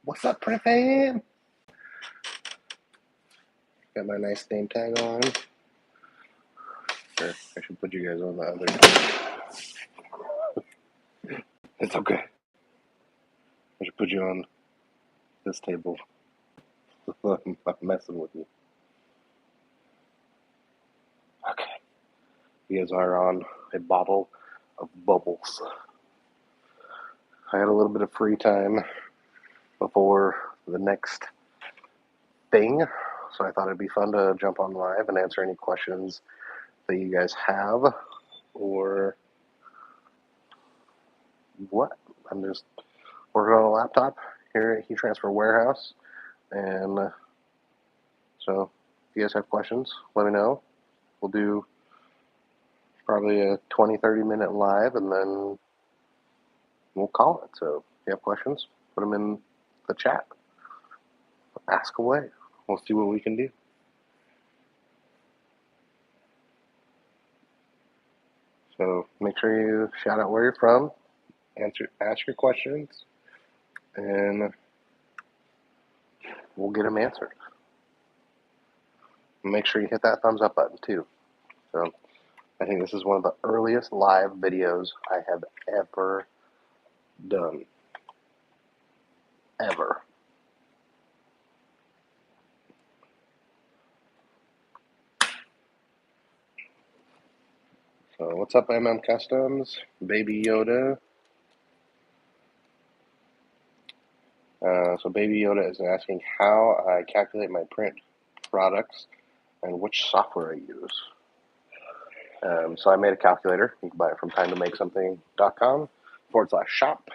What's up, print fam? Got my nice name tag on. Sure, I should put you guys on the other. It's okay. I should put you on this table. I'm messing with you. Okay. You guys are on a bottle of bubbles. I had a little bit of free time before the next thing, so I thought it'd be fun to jump on live and answer any questions that you guys have, or what. I'm just working on a laptop here at Heat Transfer Warehouse, and so if you guys have questions, let me know. We'll do probably a 20-30 minute live, and then we'll call it. So if you have questions, put them in the chat. Ask away. We'll see what we can do. So make sure you shout out where you're from, ask your questions, and we'll get them answered. Make sure you hit that thumbs up button too. So I think this is one of the earliest live videos I have ever done. Ever. So what's up, Customs? Baby Yoda. So Baby Yoda is asking how I calculate my print products and which software I use. So I made a calculator. You can buy it from timetomake something.com/shop.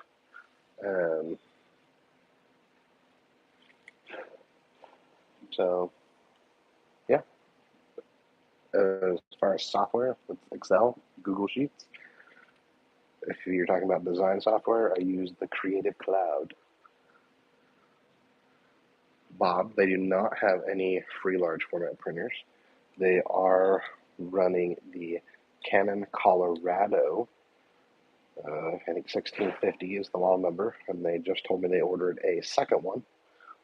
So yeah, as far as software, with Excel, Google Sheets. If you're talking about design software, I use the Creative Cloud. Bob, they do not have any free large format printers. They are running the Canon Colorado. I think 1650 is the model number, and they just told me they ordered a second one.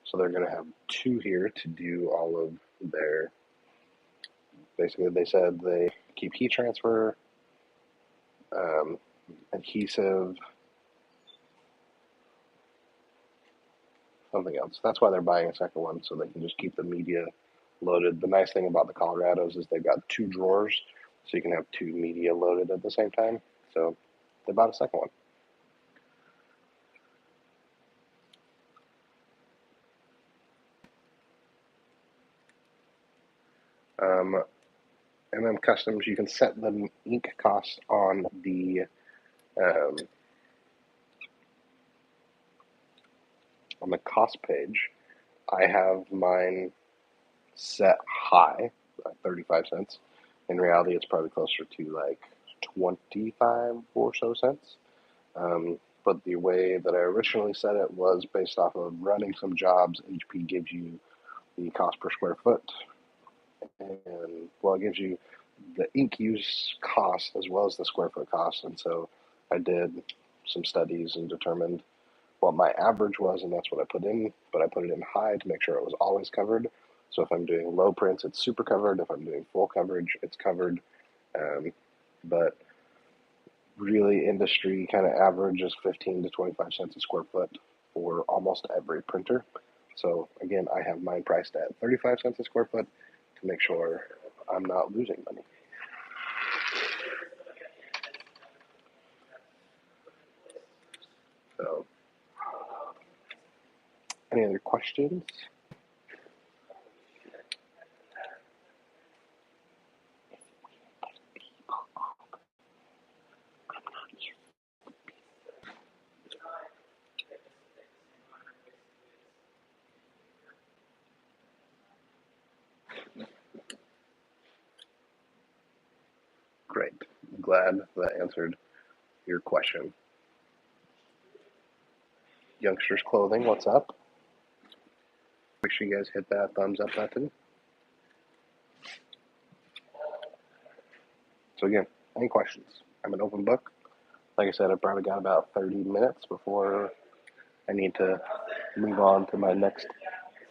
So they're going to have two here to do all of their, basically they said they keep heat transfer, adhesive, something else. That's why they're buying a second one, so they can just keep the media loaded. The nice thing about the Colorados is they've got two drawers, so you can have two media loaded at the same time. So they bought a second one. Customs, you can set the ink cost on the cost page. I have mine set high, 35 cents. In reality, it's probably closer to like 25 or so cents. But the way that I originally set it was based off of running some jobs. HP gives you the cost per square foot, and well, it gives you the ink use cost as well as the square foot cost. And so I did some studies and determined what my average was, and that's what I put in. But I put it in high to make sure it was always covered. So if I'm doing low prints, it's super covered. If I'm doing full coverage, it's covered. But really, industry kind of average is 15 to 25 cents a square foot for almost every printer. So again, I have mine priced at 35 cents a square foot to make sure I'm not losing money. So, any other questions? Great. I'm glad that answered your question. Youngsters Clothing, what's up? Make sure you guys hit that thumbs up button. So again, any questions? I'm an open book. Like I said, I've probably got about 30 minutes before I need to move on to my next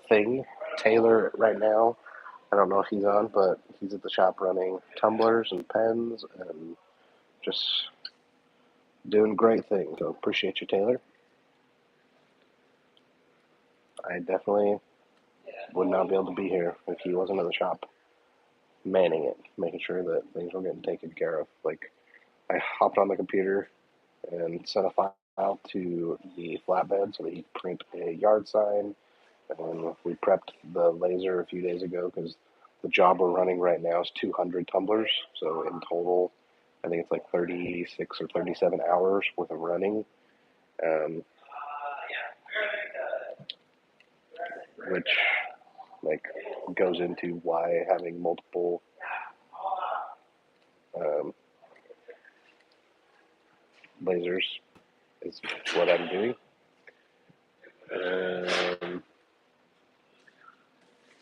thing. Taylor, right now, I don't know if he's on, but he's at the shop running tumblers and pens and just doing great things. So appreciate you, Taylor. I definitely would not be able to be here if he wasn't at the shop manning it, making sure that things were getting taken care of. Like, I hopped on the computer and sent a file to the flatbed so that he could print a yard sign. And we prepped the laser a few days ago because the job we're running right now is 200 tumblers. So in total, I think it's like 36 or 37 hours worth of running, um, which like goes into why having multiple um, lasers is what I'm doing. Um,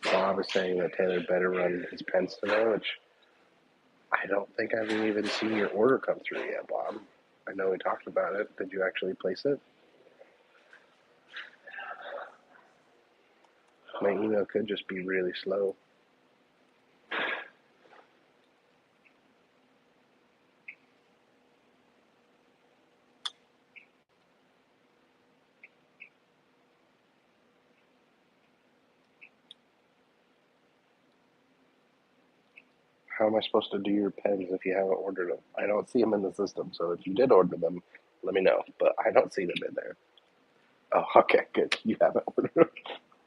Bob is saying that Taylor better run his pens today, which I don't think I've even seen your order come through yet, Bob. I know we talked about it. Did you actually place it? My email could just be really slow. How am I supposed to do your pens if you haven't ordered them? I don't see them in the system, so if you did order them, let me know. But I don't see them in there. Oh, okay, good. You haven't ordered them.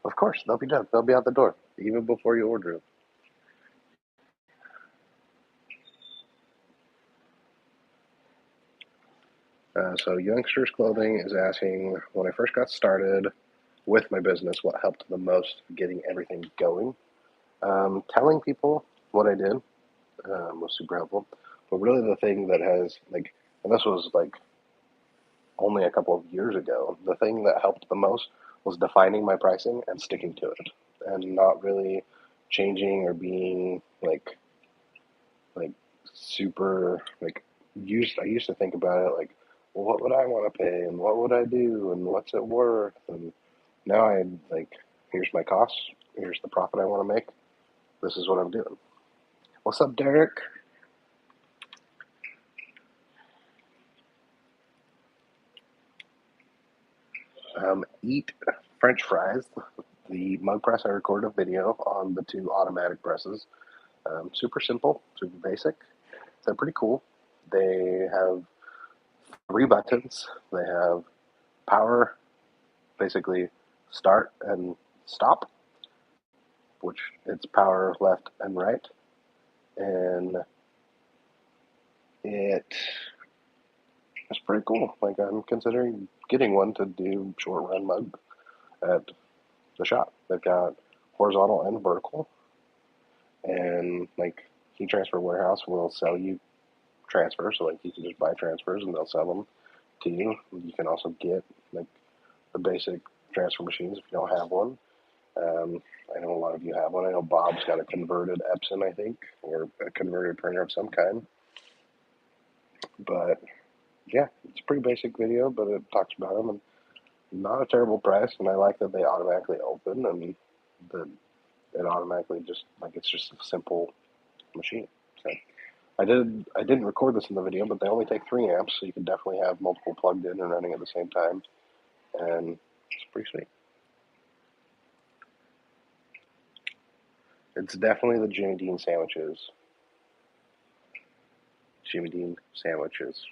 Of course, they'll be done. They'll be out the door even before you order them. So Youngsters Clothing is asking, when I first got started with my business, what helped the most getting everything going? Telling people what I did was super helpful. But really the thing that has, like, and this was like only a couple of years ago, the thing that helped the most was defining my pricing and sticking to it and not really changing or being like super like I used to think about it like, well, what would I want to pay and what would I do and what's it worth, and now I like, here's my costs, here's the profit I want to make, this is what I'm doing. What's up, Derek? Eat French fries. The mug press, I recorded a video on the two automatic presses. Super simple, super basic. They're pretty cool. They have three buttons. They have power, basically start and stop, which it's power left and right. And it is pretty cool. Like, I'm considering getting one to do short run mug at the shop. They've got horizontal and vertical, and like Heat Transfer Warehouse will sell you transfers. So like you can just buy transfers and they'll sell them to you. You can also get like the basic transfer machines if you don't have one. Um, I know a lot of you have one. I know Bob's got a converted Epson, I think, or a converted printer of some kind. But yeah, it's a pretty basic video, but it talks about them, and not a terrible price. And I like that they automatically open and that it automatically just like it's just a simple machine. So I didn't record this in the video, but they only take 3 amps, so you can definitely have multiple plugged in and running at the same time, and it's pretty sweet. It's definitely the Jimmy Dean sandwiches. Jimmy Dean sandwiches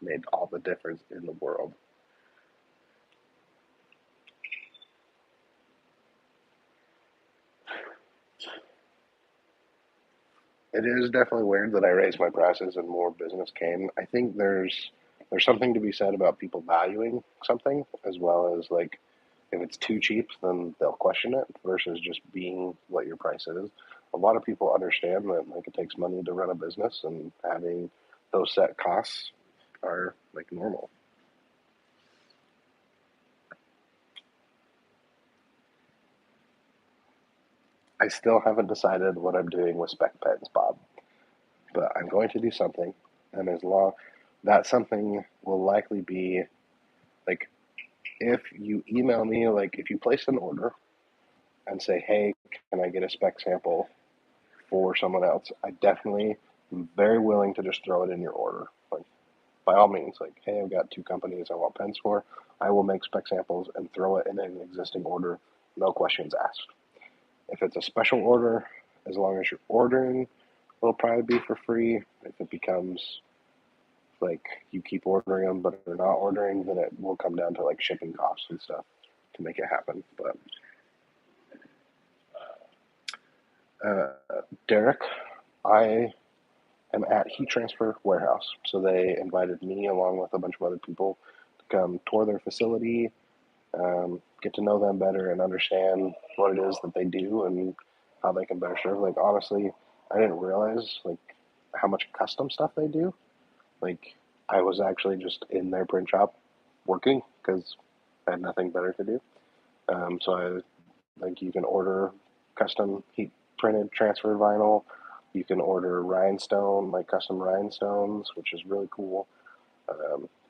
made all the difference in the world. It is definitely weird that I raised my prices and more business came. I think there's something to be said about people valuing something as well as like if it's too cheap, then they'll question it versus just being what your price is. A lot of people understand that like it takes money to run a business and having those set costs are like normal. I still haven't decided what I'm doing with spec pens, Bob, but I'm going to do something, and as long that something will likely be like if you email me, like if you place an order and say, hey, can I get a spec sample for someone else, I definitely am very willing to just throw it in your order. Like, by all means, like, hey, I've got 2 companies I want pens for. I will make spec samples and throw it in an existing order, no questions asked. If it's a special order, as long as you're ordering, it'll probably be for free. If it becomes like you keep ordering them but they're not ordering, then it will come down to like shipping costs and stuff to make it happen. But Derek, I am at Heat Transfer Warehouse. So they invited me along with a bunch of other people to come tour their facility, get to know them better and understand what it is that they do and how they can better serve. Like honestly, I didn't realize like how much custom stuff they do. Like I was actually just in their print shop working because I had nothing better to do. So I like you can order custom heat printed transfer vinyl. You can order rhinestone, like custom rhinestones, which is really cool.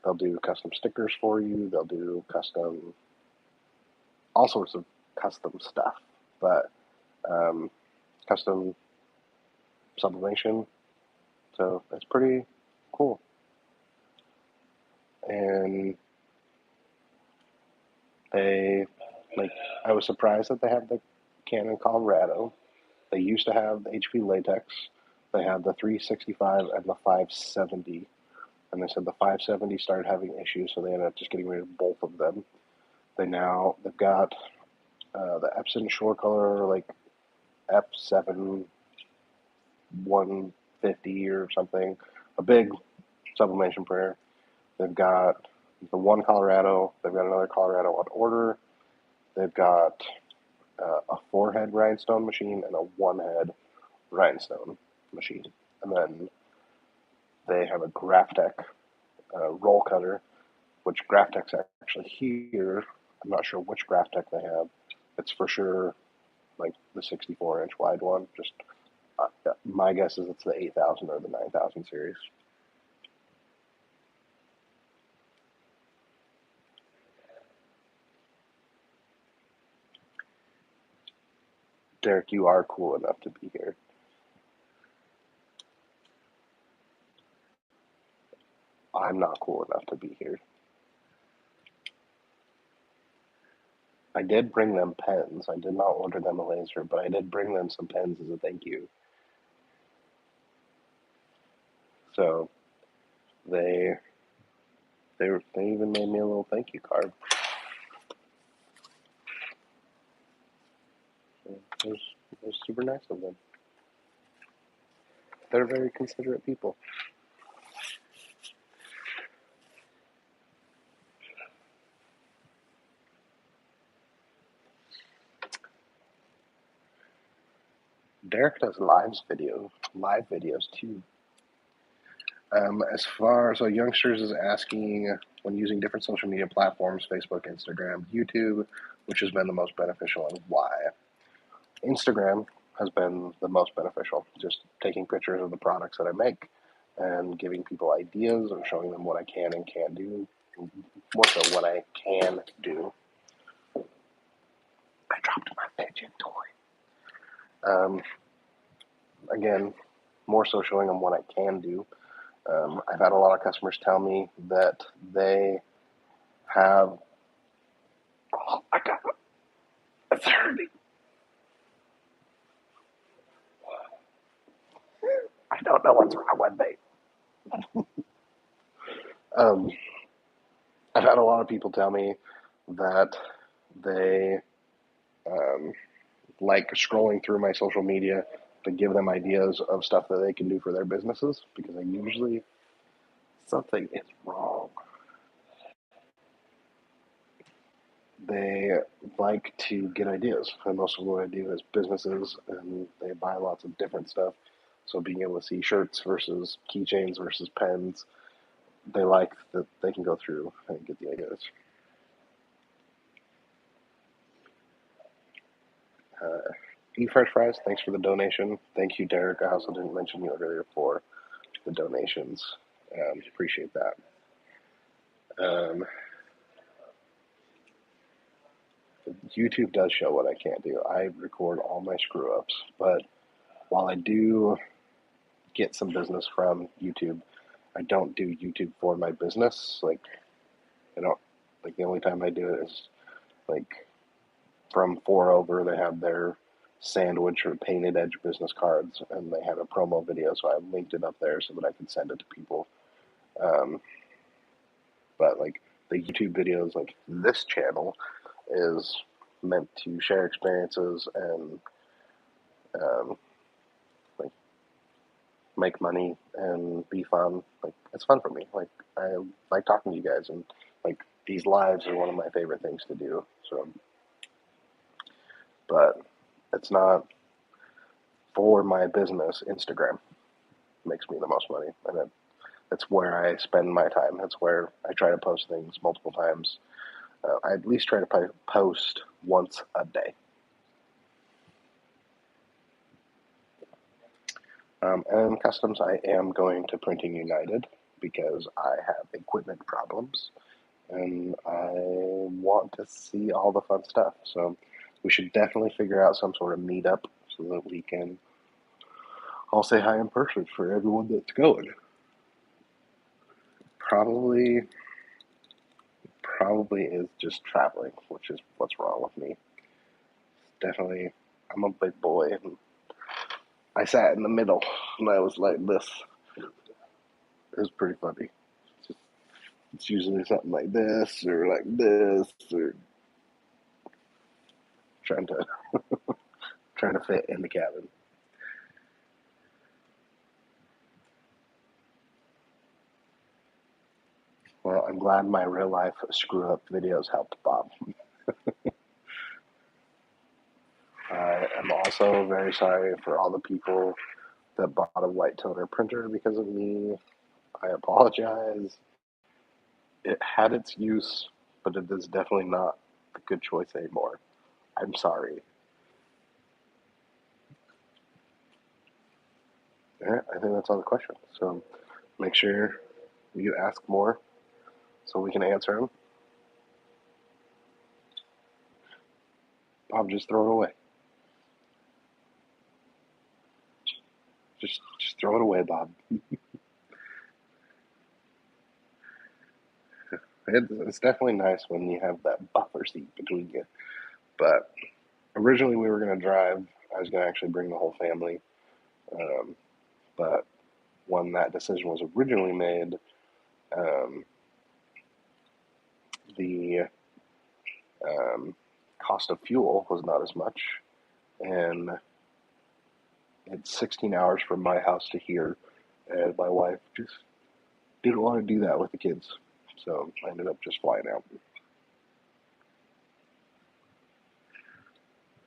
They'll do custom stickers for you. They'll do custom, all sorts of custom stuff, but custom sublimation. So it's pretty cool. And they, like, I was surprised that they have the Canon Colorado. They used to have the HP Latex. They had the 365 and the 570. And they said the 570 started having issues, so they ended up just getting rid of both of them. They've got the Epson Shore Color, like F7 150 or something, a big sublimation printer. They've got the one Colorado. They've got another Colorado on order. They've got a 4-head rhinestone machine and a 1-head rhinestone machine. And then they have a Graphtec roll cutter, which Graphtec's actually here. I'm not sure which Graphtec they have. It's for sure like the 64-inch wide one. Just my guess is it's the 8000 or the 9000 series. Derek, you are cool enough to be here. I'm not cool enough to be here. I did bring them pens. I did not order them a laser, but I did bring them some pens as a thank you. So they they even made me a little thank you card. It was super nice of them. They're very considerate people. Derek does live videos too. As far as youngsters is asking, when using different social media platforms, Facebook, Instagram, YouTube, which has been the most beneficial and why? Instagram has been the most beneficial, just taking pictures of the products that I make and giving people ideas and showing them what I can and can't do, more so what I can do. I dropped my pigeon toy. Again, more so showing them what I can do. I've had a lot of customers tell me that they have. Oh, I got it's hurting. I don't know what's wrong with me. I've had a lot of people tell me that they like scrolling through my social media to give them ideas of stuff that they can do for their businesses because I usually something is wrong. They like to get ideas, and most of what I do is businesses, and they buy lots of different stuff. So being able to see shirts versus keychains versus pens, they like that they can go through and get the ideas. Eat Fresh Fries, thanks for the donation. Thank you, Derek. I also didn't mention you earlier for the donations. Appreciate that. Um, YouTube does show what I can't do. I record all my screw ups, but while I do get some business from YouTube, I don't do YouTube for my business. Like, I don't, like, the only time I do it is like from Four Over, they have their sandwich or painted edge business cards, and they had a promo video, so I linked it up there so that I could send it to people. Um, but like the YouTube videos, like this channel, is meant to share experiences and um, like make money and be fun. Like it's fun for me. Like I like talking to you guys, and like these lives are one of my favorite things to do. So, but it's not for my business. Instagram makes me the most money, and it's where I spend my time. That's where I try to post things multiple times. I at least try to post once a day. And customs, I am going to Printing United because I have equipment problems and I want to see all the fun stuff. So we should definitely figure out some sort of meetup so that we can all say hi in person for everyone that's going. Probably, probably is just traveling, which is what's wrong with me. Definitely, I'm a big boy and I sat in the middle and I was like this. It was pretty funny. It's usually something like this or trying to trying to fit in the cabin. Well, I'm glad my real life screw up videos helped Bob. I am also very sorry for all the people that bought a white toner printer because of me. I apologize. It had its use, but it is definitely not a good choice anymore. I'm sorry. All right, I think that's all the questions. So make sure you ask more so we can answer them. Bob, just throw it away. Just throw it away, Bob. It's definitely nice when you have that buffer seat between you. But originally we were going to drive. I was going to actually bring the whole family. Um, but when that decision was originally made, um, the cost of fuel was not as much. And it's 16 hours from my house to here. And my wife just didn't want to do that with the kids. So I ended up just flying out.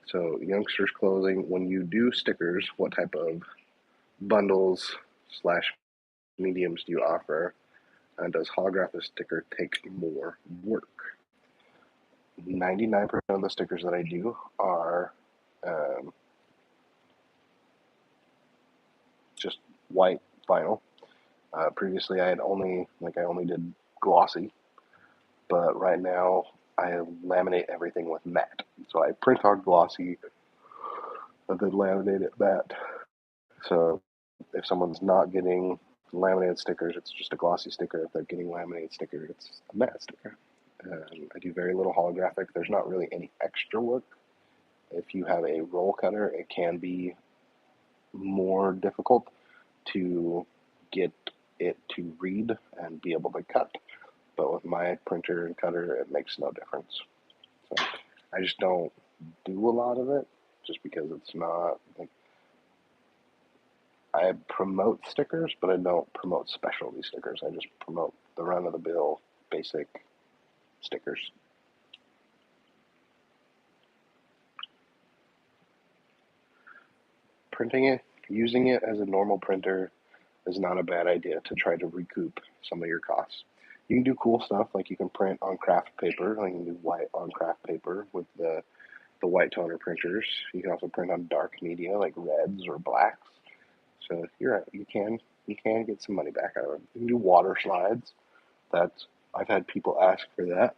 So, youngsters clothing, when you do stickers, what type of bundles slash mediums do you offer? And does holographic sticker take more work? 99% of the stickers that I do are um, just white vinyl. Previously, I only did glossy, but right now I laminate everything with matte. So I print on glossy, and then laminate it matte. So if someone's not getting laminated stickers, it's just a glossy sticker. If they're getting laminated sticker, it's a matte sticker. I do very little holographic. There's not really any extra work. If you have a roll cutter, it can be more difficult to get it to read and be able to cut. But with my printer and cutter, it makes no difference. So I just don't do a lot of it just because it's not like I promote stickers, but I don't promote specialty stickers. I just promote the run of the mill basic stickers. Printing it, using it as a normal printer is not a bad idea to try to recoup some of your costs. You can do cool stuff like you can print on craft paper, like you can do white on craft paper with the white toner printers. You can also print on dark media like reds or blacks. So you're right, you can get some money back out of it. You can do water slides. That's I've had people ask for that.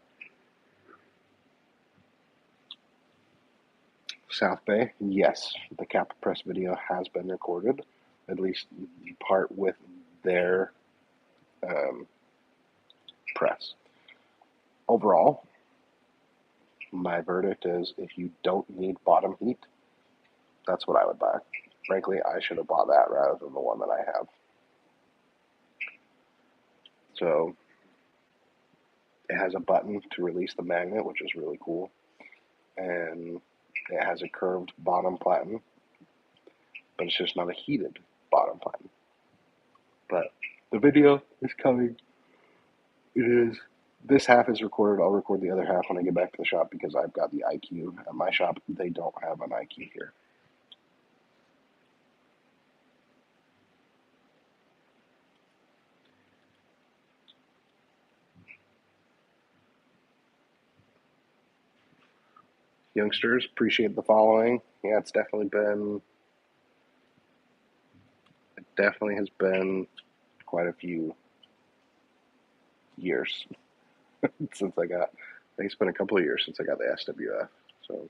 South Bay, yes, the cap press video has been recorded, at least the part with their press. Overall, my verdict is if you don't need bottom heat, that's what I would buy. Frankly, I should have bought that rather than the one that I have. So it has a button to release the magnet, which is really cool. And it has a curved bottom platen, but it's just not a heated bottom platen. But the video is coming. It is. This half is recorded. I'll record the other half when I get back to the shop because I've got the IQ at my shop. They don't have an IQ here. Youngsters, appreciate the following. Yeah, it definitely has been quite a few years since I think it's been a couple of years since I got the SWF. So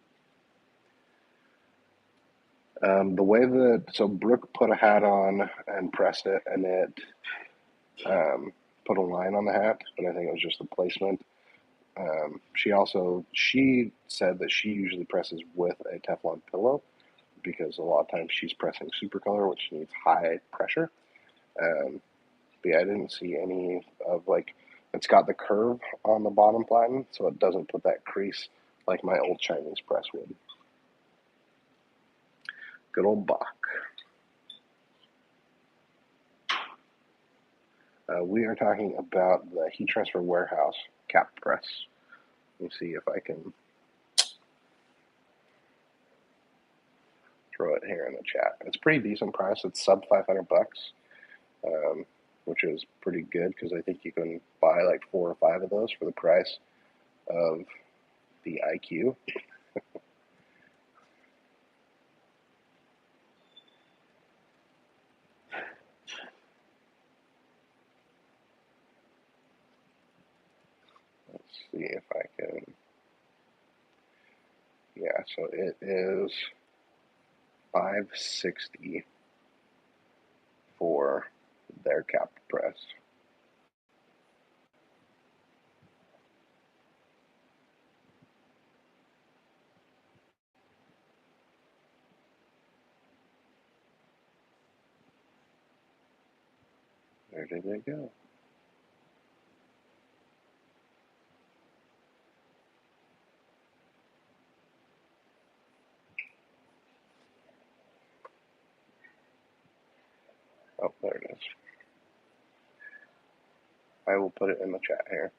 the way so Brooke put a hat on and pressed it, and it put a line on the hat, but I think it was just the placement. She said that she usually presses with a Teflon pillow because a lot of times she's pressing supercolor, which needs high pressure. But yeah, I didn't see any of it's got the curve on the bottom platen, so it doesn't put that crease like my old Chinese press would. Good old Bach. We are talking about the heat transfer warehouse cap press. Let me see if I can throw it here in the chat. It's pretty decent price. It's sub $500, which is pretty good because I think you can buy like 4 or 5 of those for the price of the IQ. Let's see if I can. Yeah, so it is $560 for their cap press. Where did they go? Oh, there it is. I will put it in the chat here.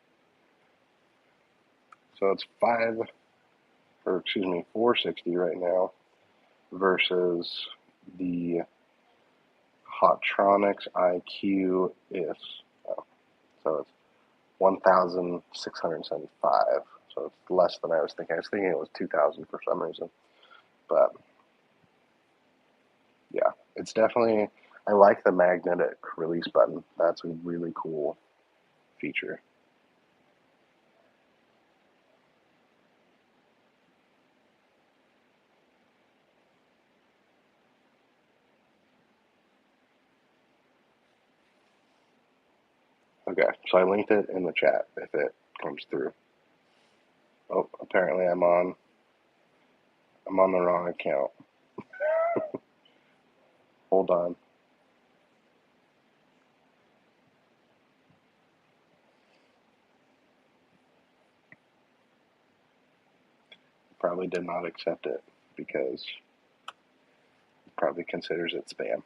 So it's $460 right now versus the Hotronics IQ is, so it's 1,675. So it's less than I was thinking. I was thinking it was 2,000 for some reason. But yeah, it's definitely, I like the magnetic release button. That's a really cool feature. Okay, so I linked it in the chat if it comes through. Oh, apparently I'm on the wrong account. Hold on. Probably did not accept it because it probably considers it spam.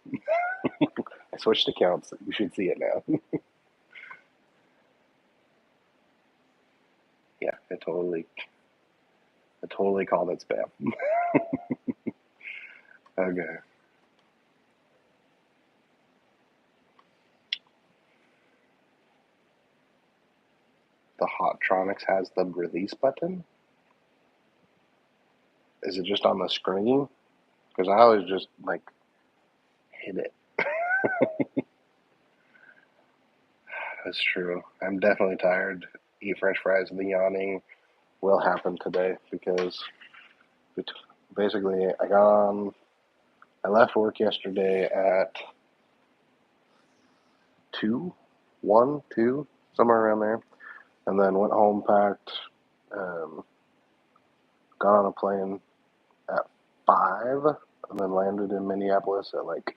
I switched accounts. You should see it now. Yeah, it totally called it spam. Okay. The Hotronics has the release button? Is it just on the screen? Because I always just hit it. That's true. I'm definitely tired. Eat French fries. The yawning will happen today because basically, I left work yesterday at 2, 1, 2, somewhere around there, and then went home, packed, got on a plane at 5, and then landed in Minneapolis at like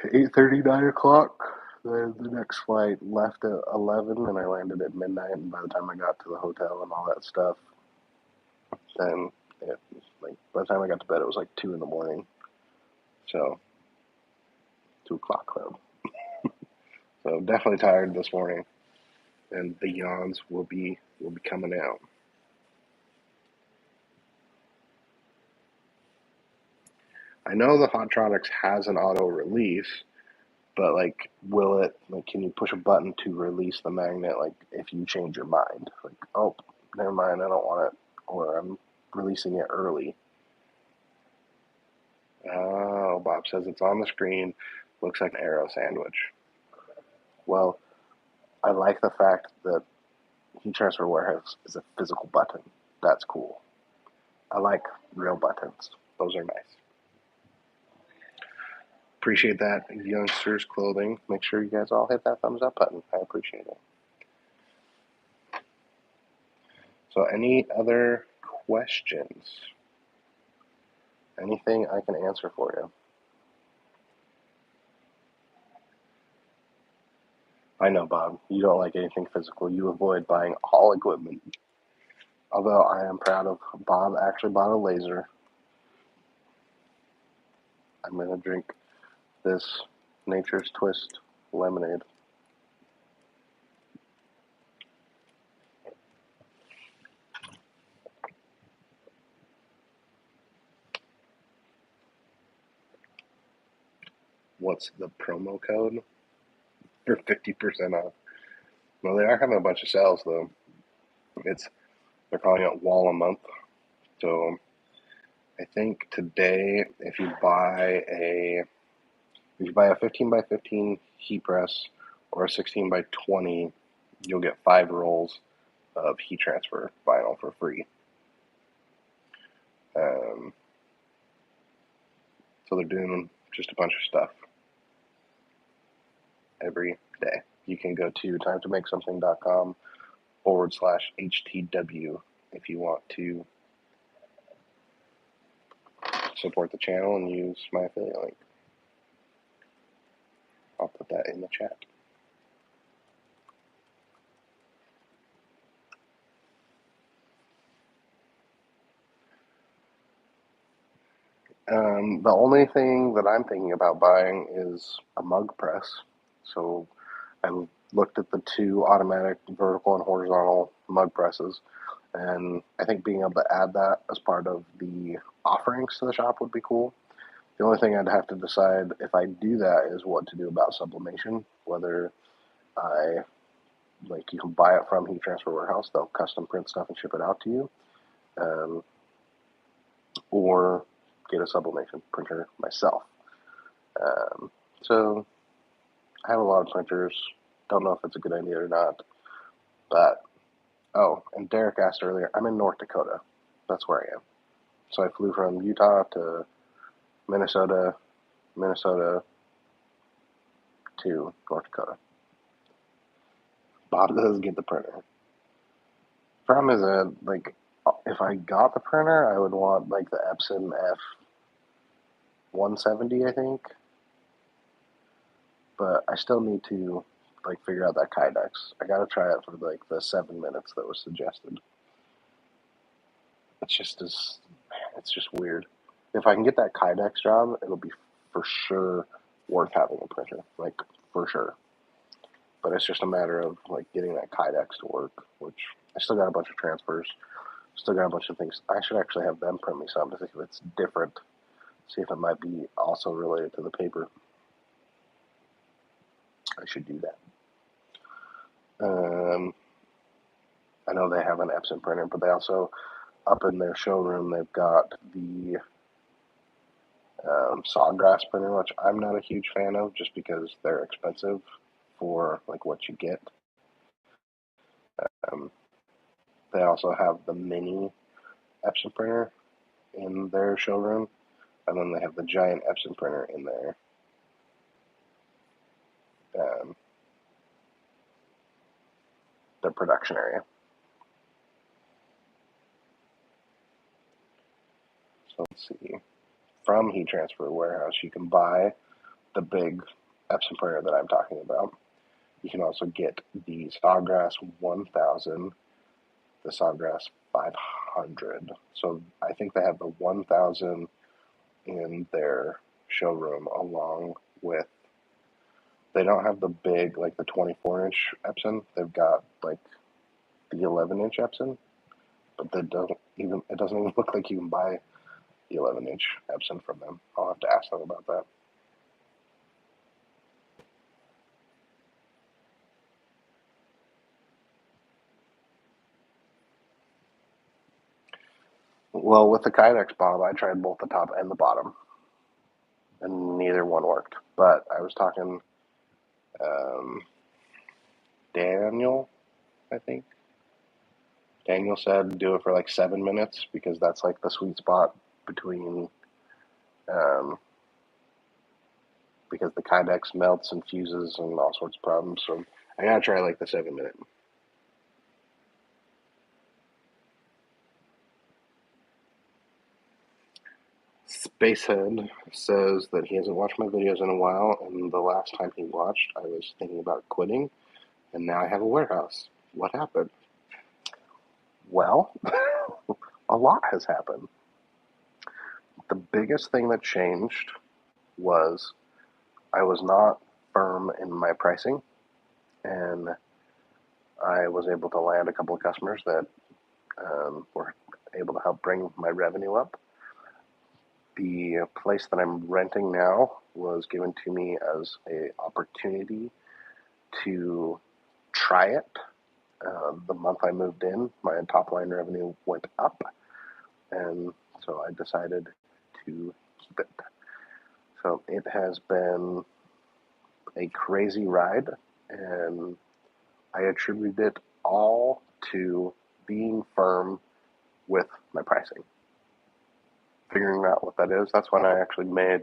8:30, 9 o'clock. Then the next flight left at 11, and I landed at midnight, and by the time I got to the hotel and all that stuff, then by the time I got to bed, it was like 2 in the morning. So 2 o'clock club. So definitely tired this morning, and the yawns will be coming out. I know the Hotronix has an auto release, but like, will it, like, can you push a button to release the magnet, like, if you change your mind? Like, oh, never mind, I don't want it, or I'm releasing it early. Oh, Bob says it's on the screen, looks like an arrow sandwich. Well, I like the fact that Heat Transfer Warehouse is a physical button. That's cool. I like real buttons. Those are nice. Appreciate that, Youngsters Clothing. Make sure you guys all hit that thumbs up button. I appreciate it. So any other questions? Anything I can answer for you? I know, Bob, you don't like anything physical. You avoid buying all equipment. Although I am proud of Bob actually bought a laser. I'm going to drink this Nature's Twist lemonade. What's the promo code? For 50% off. Well, they are having a bunch of sales, though. They're calling it Wall a Month. So I think today, if you buy a 15 by 15 heat press or a 16 by 20, you'll get 5 rolls of heat transfer vinyl for free. So they're doing just a bunch of stuff every day. You can go to timetomakesomething.com/HTW if you want to support the channel and use my affiliate link. I'll put that in the chat. The only thing that I'm thinking about buying is a mug press. So I looked at the 2 automatic vertical and horizontal mug presses, and I think being able to add that as part of the offerings to the shop would be cool. The only thing I'd have to decide if I do that is what to do about sublimation, whether you can buy it from Heat Transfer Warehouse, they'll custom print stuff and ship it out to you, or get a sublimation printer myself. So I have a lot of printers. Don't know if it's a good idea or not. But, and Derek asked earlier, I'm in North Dakota. That's where I am. So I flew from Utah to Minnesota to North Dakota. Bob doesn't get the printer. Problem is that, if I got the printer, I would want, the Epson F170, I think. But I still need to, figure out that Kydex. I gotta try it for, the 7 minutes that was suggested. It's just weird. If I can get that Kydex job, it'll be for sure worth having a printer. For sure. But it's just a matter of, getting that Kydex to work, which I still got a bunch of transfers. Still got a bunch of things. I should actually have them print me some to see if it's different. See if it might be also related to the paper. I should do that. I know they have an Epson printer, but they also, up in their showroom, they've got the Sawgrass printer, which I'm not a huge fan of just because they're expensive for what you get. They also have the Mini, Epson printer in their showroom, and then they have the giant Epson printer in um, their production area. So let's see. From Heat Transfer Warehouse, you can buy the big Epson printer that I'm talking about. You can also get the Sawgrass 1000, the Sawgrass 500. So I think they have the 1000 in their showroom along with, they don't have the big, like the 24-inch Epson. They've got like the 11-inch Epson, but it doesn't even look like you can buy the 11-inch Epson from them. I'll have to ask them about that. Well, with the Kydex Bob, I tried both the top and the bottom, and neither one worked. But I was talking Daniel, I think. Daniel said do it for like 7 minutes because that's like the sweet spot between, because the Kydex melts and fuses and all sorts of problems. So I gotta try like the 7 minute. Spacehead says that he hasn't watched my videos in a while, and the last time he watched, I was thinking about quitting, and now I have a warehouse. What happened? Well, a lot has happened. The biggest thing that changed was I was not firm in my pricing, and I was able to land a couple of customers that were able to help bring my revenue up. The place that I'm renting now was given to me as an opportunity to try it. The month I moved in, my top line revenue went up, and so I decided to keep it. So it has been a crazy ride, and I attribute it all to being firm with my pricing. Figuring out what that is, that's when I actually made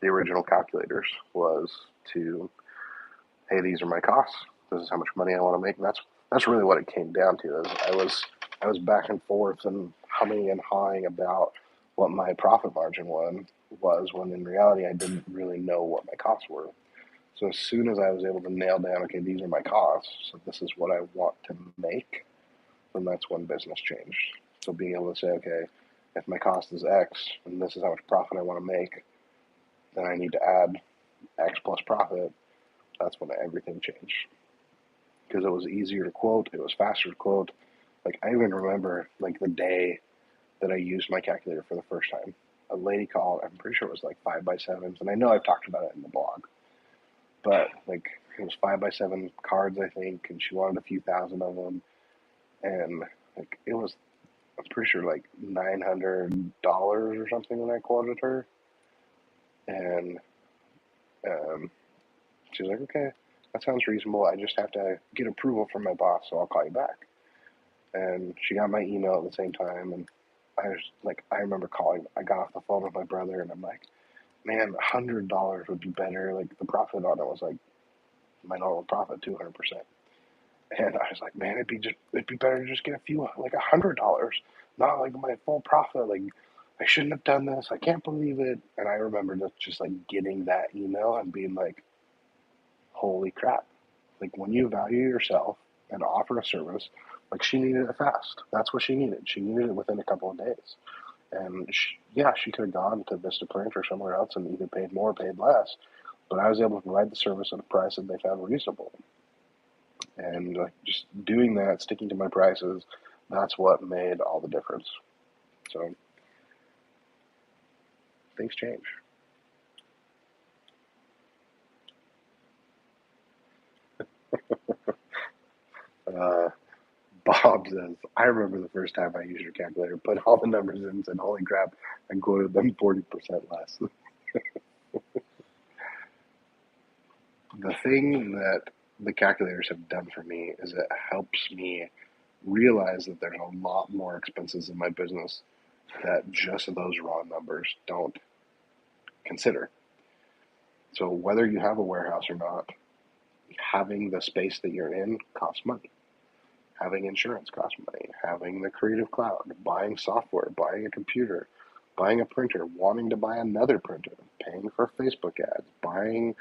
the original calculators, was to, hey, these are my costs, this is how much money I want to make, and that's really what it came down to. Is I was back and forth and humming and hawing about what my profit margin was when in reality I didn't really know what my costs were. So as soon as I was able to nail down, okay, these are my costs, so this is what I want to make, then that's when business changed. So being able to say, okay, if my cost is X and this is how much profit I want to make, then I need to add X plus profit. That's when everything changed. Because it was easier to quote, it was faster to quote. Like I even remember like the day that I used my calculator for the first time. A lady called, I'm pretty sure it was like 5x7s, and I know I've talked about it in the blog. But like it was 5x7 cards, I think, and she wanted a few thousand of them, and like it was, I'm pretty sure like $900 or something when I quoted her, and she was like, okay, that sounds reasonable. I just have to get approval from my boss, so I'll call you back. And she got my email at the same time, and I was like, I remember calling. I got off the phone with my brother, and I'm like, man, $100 would be better. Like the profit on it was like my normal profit, 200%. And I was like, man, it'd be better to just get a few, like $100, not like my full profit. Like I shouldn't have done this. I can't believe it. And I remember just like getting that email and being like, holy crap. Like when you value yourself and offer a service, like she needed it fast. That's what she needed. She needed it within a couple of days. And she could have gone to Vista Print or somewhere else and either paid more or paid less. But I was able to provide the service at a price that they found reasonable. And just doing that, sticking to my prices, that's what made all the difference. So things change. Uh, Bob says, I remember the first time I used your calculator, put all the numbers in and said, holy crap, and quoted them 40% less. The thing that the calculators have done for me is it helps me realize that there's a lot more expenses in my business that just those raw numbers don't consider. So whether you have a warehouse or not, having the space that you're in costs money. Having insurance costs money. Having the Creative Cloud, buying software, buying a computer, buying a printer, wanting to buy another printer, paying for Facebook ads, buying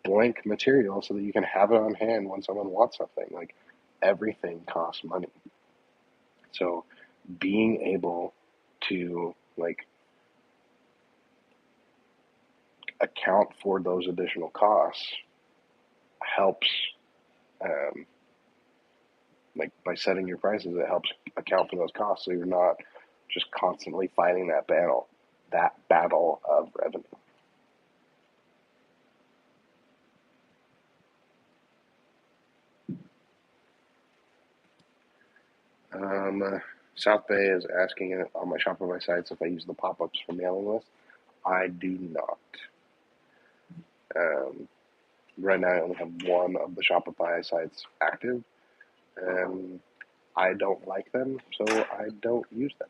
blank material so that you can have it on hand when someone wants something. Like, everything costs money. So being able to account for those additional costs helps, um, by setting your prices, it helps account for those costs, so you're not just constantly fighting that battle of revenue. South Bay is asking on my Shopify sites if I use the pop-ups for mailing lists. I do not. Right now I only have one of the Shopify sites active, and I don't like them, so I don't use them.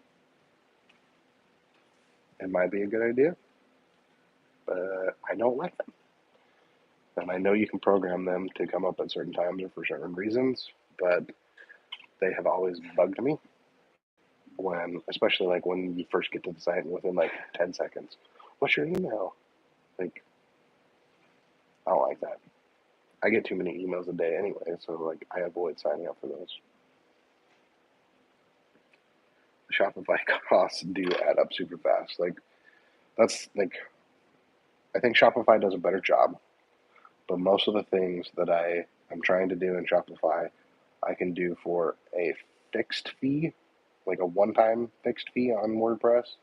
It might be a good idea, but I don't like them. And I know you can program them to come up at certain times or for certain reasons, but they have always bugged me especially when you first get to the site and within 10 seconds, what's your email? I don't like that. I get too many emails a day anyway, so I avoid signing up for those. Shopify costs do add up super fast. I think Shopify does a better job, but most of the things that I'm trying to do in Shopify, I can do for a fixed fee, like a one-time fixed fee on WordPress,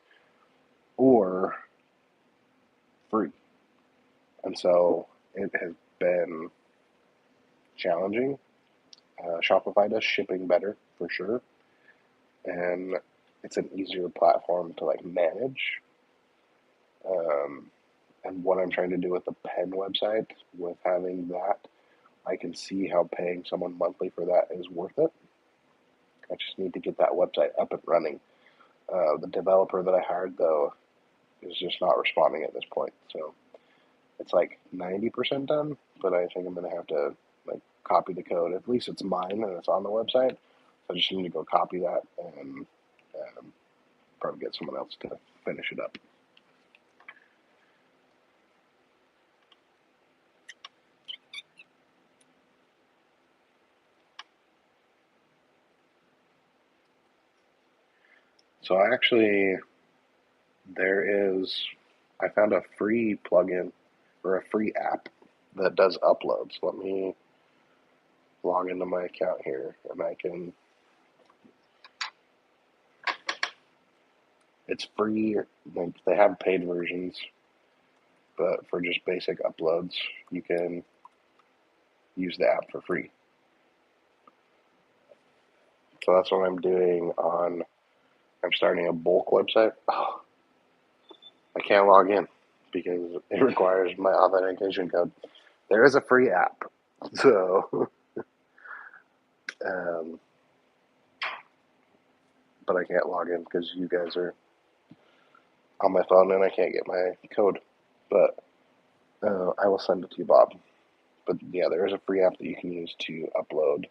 or free. And so it has been challenging. Shopify does shipping better for sure, and it's an easier platform to manage. And what I'm trying to do with the pen website, with having that, I can see how paying someone monthly for that is worth it. I just need to get that website up and running. The developer that I hired, though, is just not responding at this point. So it's 90% done, but I think I'm going to have to copy the code. At least it's mine and it's on the website. So I just need to go copy that and probably get someone else to finish it up. So I found a free plugin or a free app that does uploads. Let me log into my account here, and it's free. They have paid versions, but for just basic uploads, you can use the app for free. So that's what I'm doing I'm starting a bulk website. Oh, I can't log in because it requires my authentication code. There is a free app, so but I can't log in because you guys are on my phone and I can't get my code. But I will send it to you, Bob. But yeah, there is a free app that you can use to upload.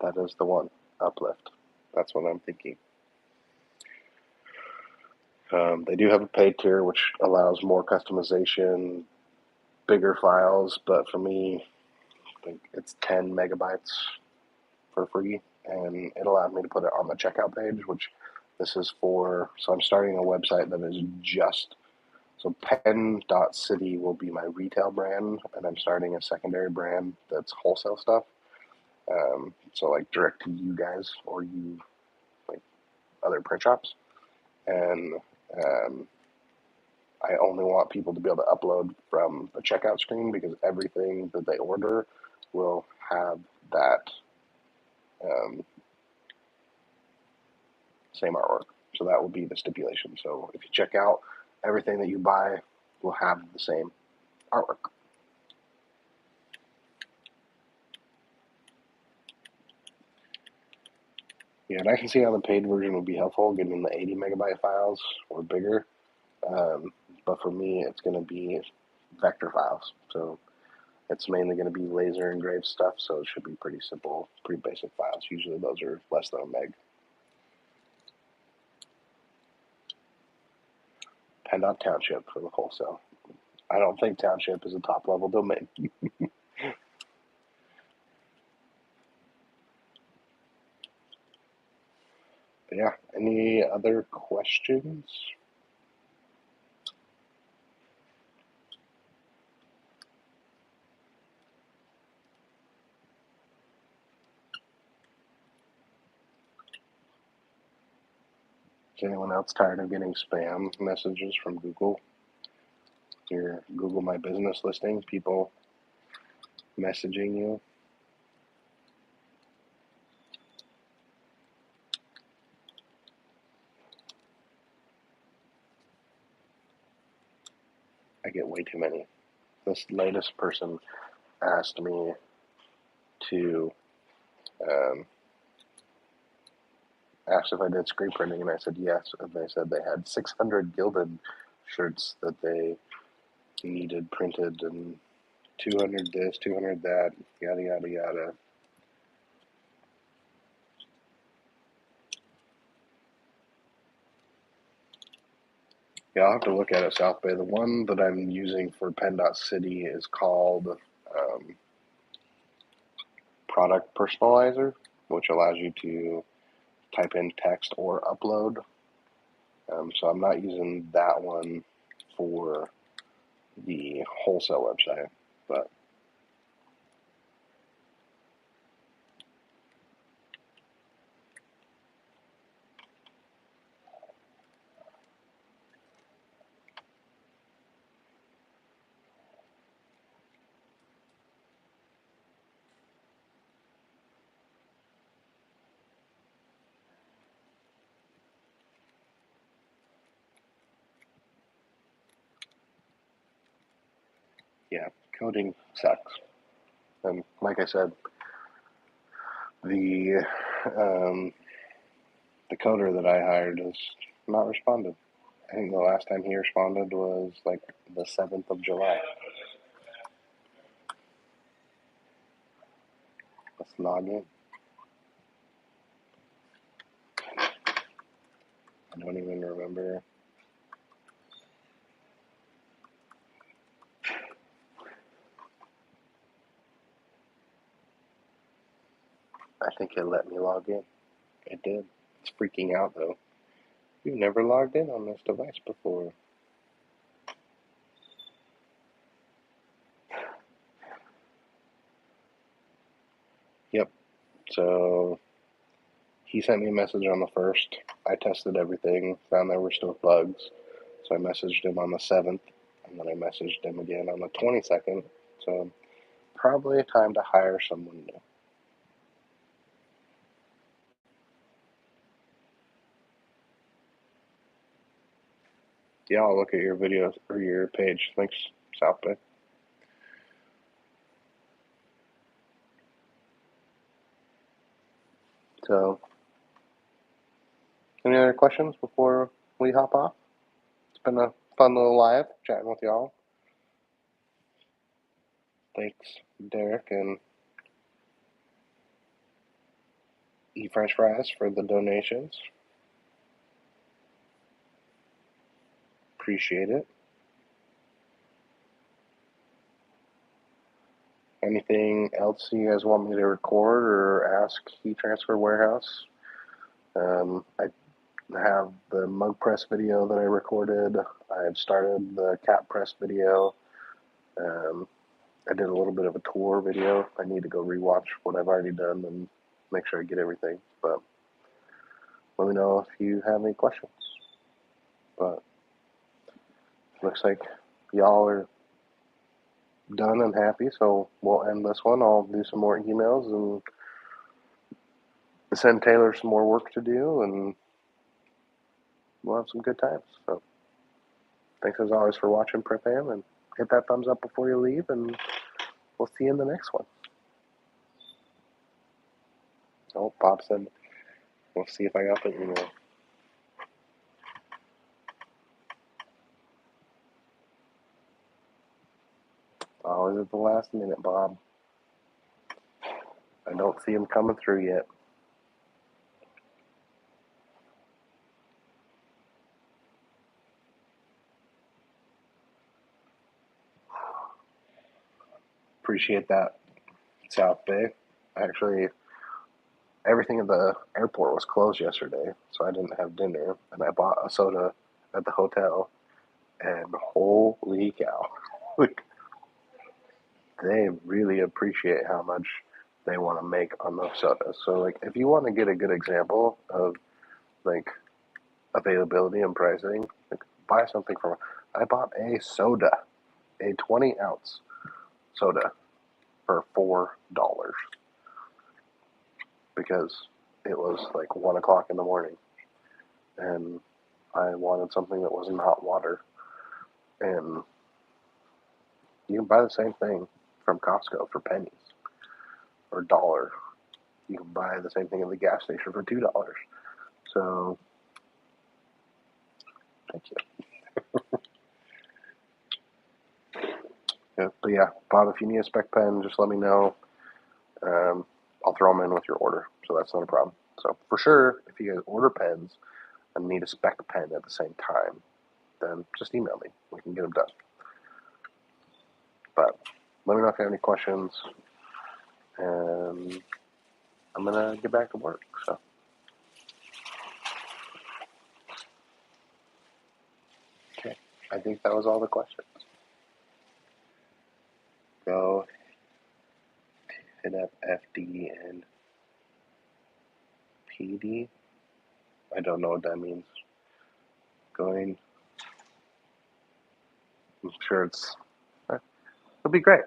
That is the one, Uplift. That's what I'm thinking. They do have a paid tier, which allows more customization, bigger files, but for me, I think it's 10 megabytes for free, and it allowed me to put it on the checkout page, which this is for. So I'm starting a website that is so pen.city will be my retail brand, and I'm starting a secondary brand that's wholesale stuff. So direct to you guys or you other print shops, and I only want people to be able to upload from the checkout screen because everything that they order will have that same artwork. So that will be the stipulation. So if you check out, everything that you buy will have the same artwork. Yeah, and I can see how the paid version would be helpful, getting the 80 megabyte files or bigger. But for me, it's going to be vector files. So it's mainly going to be laser engraved stuff, so it should be pretty simple, pretty basic files. Usually those are less than a meg. PennDOT Township for the wholesale. I don't think Township is a top level domain. But yeah, any other questions? Is anyone else tired of getting spam messages from Google? Your Google My Business listing, people messaging you? I get way too many. This latest person asked me to asked if I did screen printing, and I said yes. And they said they had 600 gilded shirts that they needed printed, and 200 this, 200 that, yada yada yada. Yeah, I'll have to look at it, South Bay. The one that I'm using for PennDOT City is called Product Personalizer, which allows you to type in text or upload. So I'm not using that one for the wholesale website, but yeah, coding sucks. And like I said, the um, the coder that I hired has not responded. I think the last time he responded was like the 7th of July. Let's log in. I don't even remember. I think it let me log in. It did. It's freaking out though. You've never logged in on this device before. Yep. So he sent me a message on the 1st. I tested everything, found there were still bugs. So I messaged him on the 7th, and then I messaged him again on the 22nd. So probably time to hire someone new. Yeah, I'll look at your video or your page. Thanks, South Bay. So, any other questions before we hop off? It's been a fun little live chatting with y'all. Thanks, Derek and Eat French Fries for the donations. Appreciate it. Anything else you guys want me to record or ask Heat Transfer Warehouse? I have the mug press video that I recorded. I've started the cap press video. I did a little bit of a tour video. I need to go rewatch what I've already done and make sure I get everything. But let me know if you have any questions. But looks like y'all are done and happy, so we'll end this one. I'll do some more emails and send Taylor some more work to do, and we'll have some good times. So thanks as always for watching, Prep Am, and hit that thumbs up before you leave, and we'll see you in the next one. Oh, Bob said We'll see if I got the email. Always at the last minute, Bob. I don't see him coming through yet. Appreciate that, South Bay. Actually, everything at the airport was closed yesterday, so I didn't have dinner, and I bought a soda at the hotel, and holy cow, like, they really appreciate how much they want to make on those sodas. So, like, if you want to get a good example of, like, availability and pricing, like, buy something from, I bought a soda, a 20-ounce soda for $4 because it was like 1 o'clock in the morning, and I wanted something that wasn't hot water. And you can buy the same thing from Costco for pennies or $1. You can buy the same thing at the gas station for $2. So, thank you. Yeah, but yeah, Bob, if you need a spec pen, just let me know. I'll throw them in with your order, so that's not a problem. So for sure, if you guys order pens and need a spec pen at the same time, then just email me. We can get them done. But let me know if you have any questions, and I'm gonna get back to work. So, okay, I think that was all the questions. Go hit up FD and PD. I don't know what that means. Going. I'm sure it'll be great.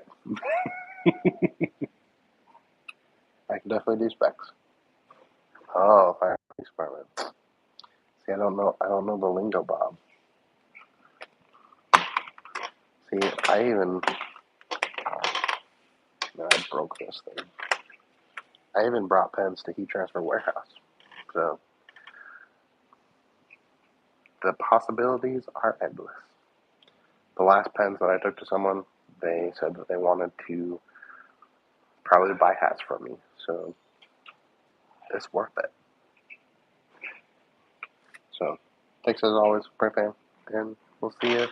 I can definitely do specs. Oh, fire police department. See, I don't know the lingo, Bob. See, I broke this thing. I even brought pens to Heat Transfer Warehouse. So the possibilities are endless. The last pens that I took to someone, they said that they wanted to probably buy hats from me. So it's worth it. So thanks as always, Print Fam, and we'll see you.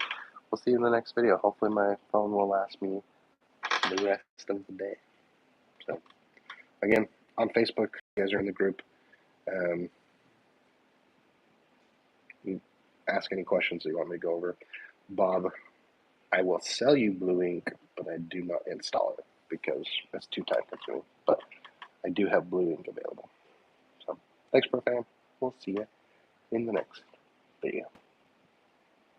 We'll see you in the next video. Hopefully my phone will last me the rest of the day. So again, on Facebook, you guys are in the group. You ask any questions that you want me to go over. Bob, I will sell you blue ink, but I do not install it because it's too time consuming. But I do have blue ink available. So thanks, Print Fam. We'll see you in the next video.